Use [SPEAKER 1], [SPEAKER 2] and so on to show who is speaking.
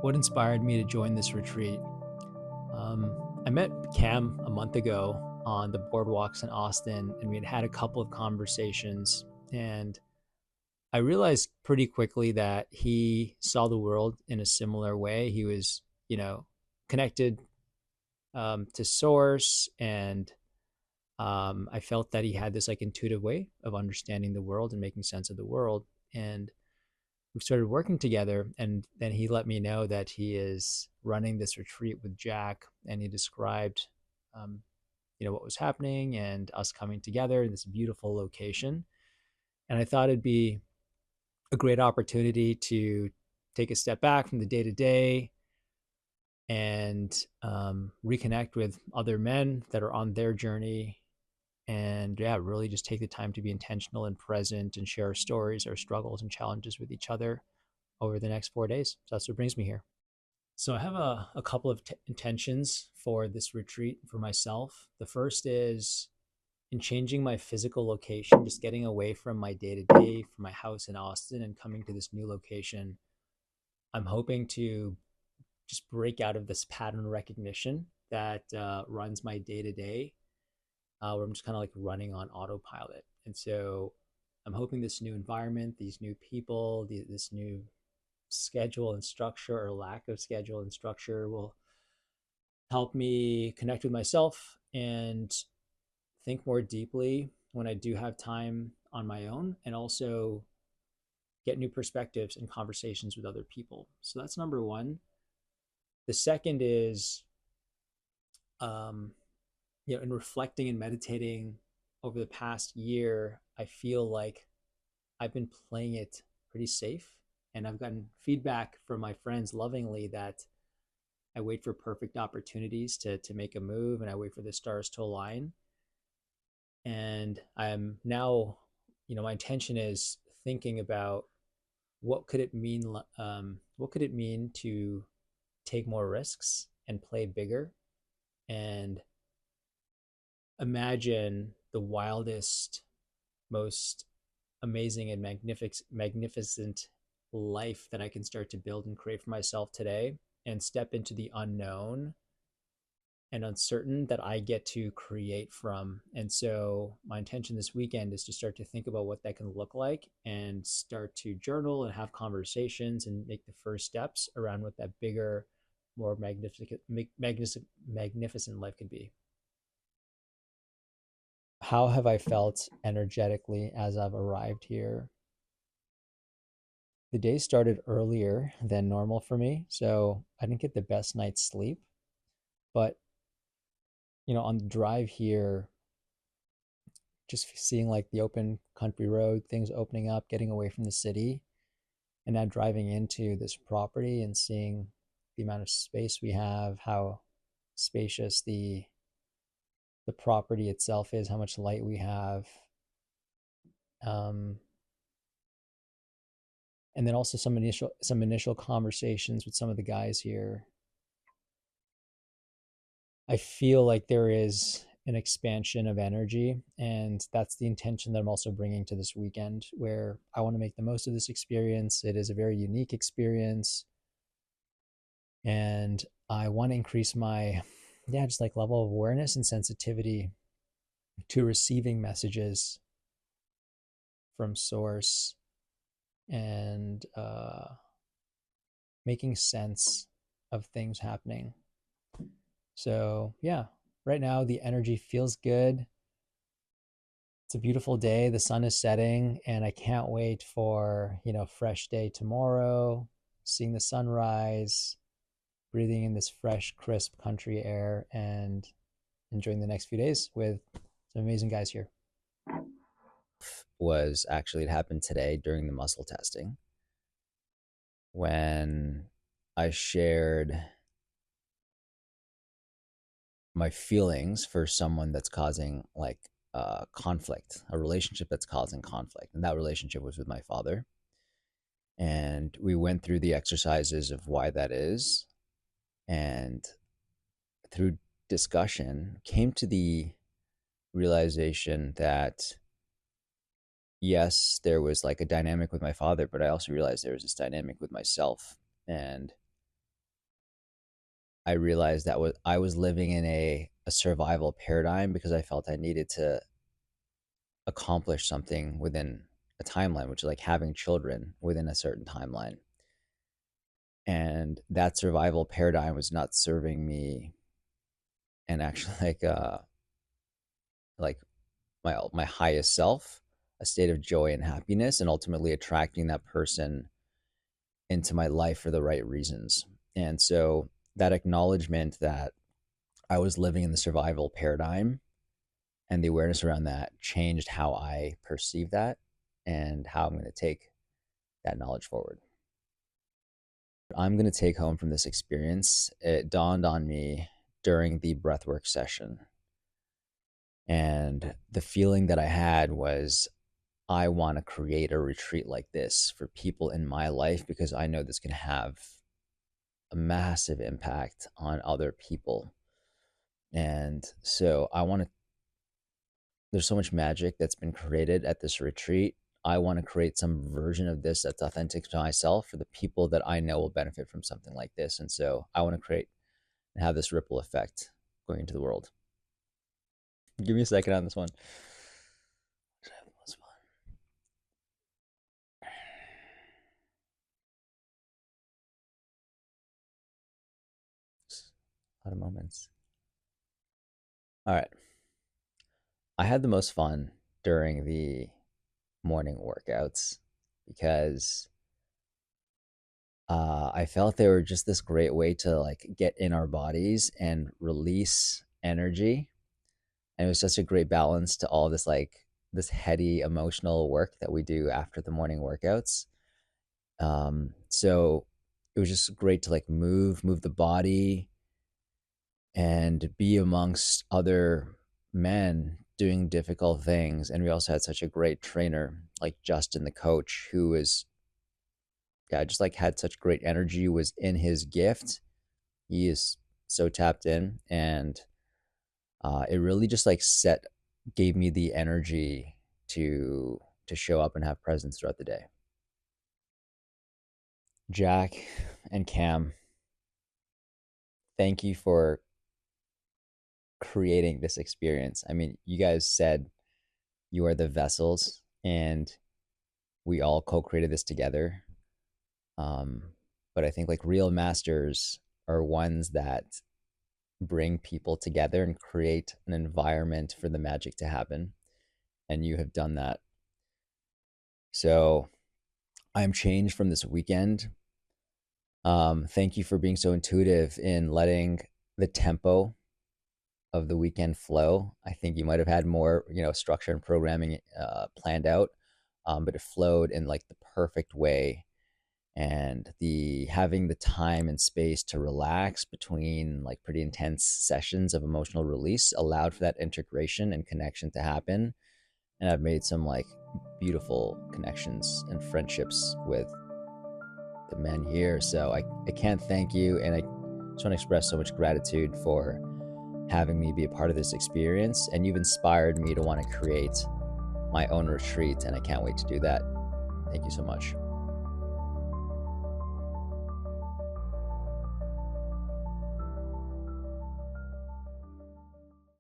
[SPEAKER 1] what inspired me to join this retreat. I met Cam a month ago on the boardwalks in Austin, and we had had a couple of conversations. And I realized pretty quickly that he saw the world in a similar way. He was, connected to source, and I felt that he had this like intuitive way of understanding the world and making sense of the world. And we started working together, and then he let me know that he is running this retreat with Jack, and he described um, what was happening and us coming together in this beautiful location. And I thought it'd be a great opportunity to take a step back from the day to day and reconnect with other men that are on their journey, and yeah, really just take the time to be intentional and present and share our stories, our struggles and challenges with each other over the next 4 days. So that's what brings me here. So I have a couple of intentions for this retreat for myself. The first is in changing my physical location, just getting away from my day to day, from my house in Austin, and coming to this new location. I'm hoping to just break out of this pattern recognition that runs my day to day, where I'm just kind of like running on autopilot. And so I'm hoping this new environment, these new people, this new schedule and structure, or lack of schedule and structure, will help me connect with myself and think more deeply when I do have time on my own, and also get new perspectives and conversations with other people. So that's number one. The second is, um, in reflecting and meditating over the past year, I feel like I've been playing it pretty safe. And I've gotten feedback from my friends lovingly that I wait for perfect opportunities to make a move, and I wait for the stars to align. And I'm now, my intention is thinking about what could it mean, what could it mean to take more risks and play bigger, and imagine the wildest, most amazing and magnificent life that I can start to build and create for myself today, and step into the unknown and uncertain that I get to create from. And so my intention this weekend is to start to think about what that can look like, and start to journal and have conversations and make the first steps around what that bigger, more magnificent life could be. How have I felt energetically as I've arrived here? The day started earlier than normal for me, so I didn't get the best night's sleep. But, on the drive here, just seeing like the open country road, things opening up, getting away from the city, and now driving into this property and seeing the amount of space we have, how spacious the property itself is, how much light we have. Um, and then also some initial conversations with some of the guys here. I feel like there is an expansion of energy, and that's the intention that I'm also bringing to this weekend, where I want to make the most of this experience. It is a very unique experience, and I want to increase my, yeah, just like level of awareness and sensitivity to receiving messages from source, and making sense of things happening. So yeah, right now the energy feels good. It's a beautiful day. The sun is setting, and I can't wait for, fresh day tomorrow, seeing the sunrise, breathing in this fresh, crisp country air, and enjoying the next few days with some amazing guys here.
[SPEAKER 2] Was actually, it happened today during the muscle testing when I shared my feelings for someone that's causing like conflict, a relationship that's causing conflict. And that relationship was with my father. And we went through the exercises of why that is. And through discussion, came to the realization that yes, there was like a dynamic with my father, but I also realized there was this dynamic with myself. And I realized that I was living in a survival paradigm because I felt I needed to accomplish something within a timeline, which is like having children within a certain timeline. And that survival paradigm was not serving me, and actually like my highest self, a state of joy and happiness, and ultimately attracting that person into my life for the right reasons. And so that acknowledgement that I was living in the survival paradigm and the awareness around that changed how I perceive that and how I'm going to take that knowledge forward. I'm going to take home from this experience, it dawned on me during the breathwork session. And the feeling that I had was, I want to create a retreat like this for people in my life because I know this can have a massive impact on other people. And so there's so much magic that's been created at this retreat. I want to create some version of this that's authentic to myself for the people that I know will benefit from something like this. And so I want to create and have this ripple effect going into the world. Give me a second on this one. A lot of moments. All right. I had the most fun during the morning workouts because I felt they were just this great way to like get in our bodies and release energy. And it was such a great balance to all this like this heady emotional work that we do after the morning workouts. So it was just great to like move the body and be amongst other men doing difficult things. And we also had such a great trainer like Justin, the coach, who was, yeah, just like had such great energy, was in his gift. He is so tapped in, and it really just like gave me the energy to show up and have presence throughout the day. Jack and Cam, thank you for creating this experience. I mean, you guys said you are the vessels, and we all co-created this together. Um, but I think like real masters are ones that bring people together and create an environment for the magic to happen. And you have done that. So I'm changed from this weekend. Thank you for being so intuitive in letting the tempo of the weekend flow. I think you might have had more, structure and programming planned out, but it flowed in like the perfect way. And the having the time and space to relax between like pretty intense sessions of emotional release allowed for that integration and connection to happen. And I've made some like beautiful connections and friendships with the men here. So I can't thank you. And I just want to express so much gratitude for having me be a part of this experience. And you've inspired me to want to create my own retreat. And I can't wait to do that. Thank you so much.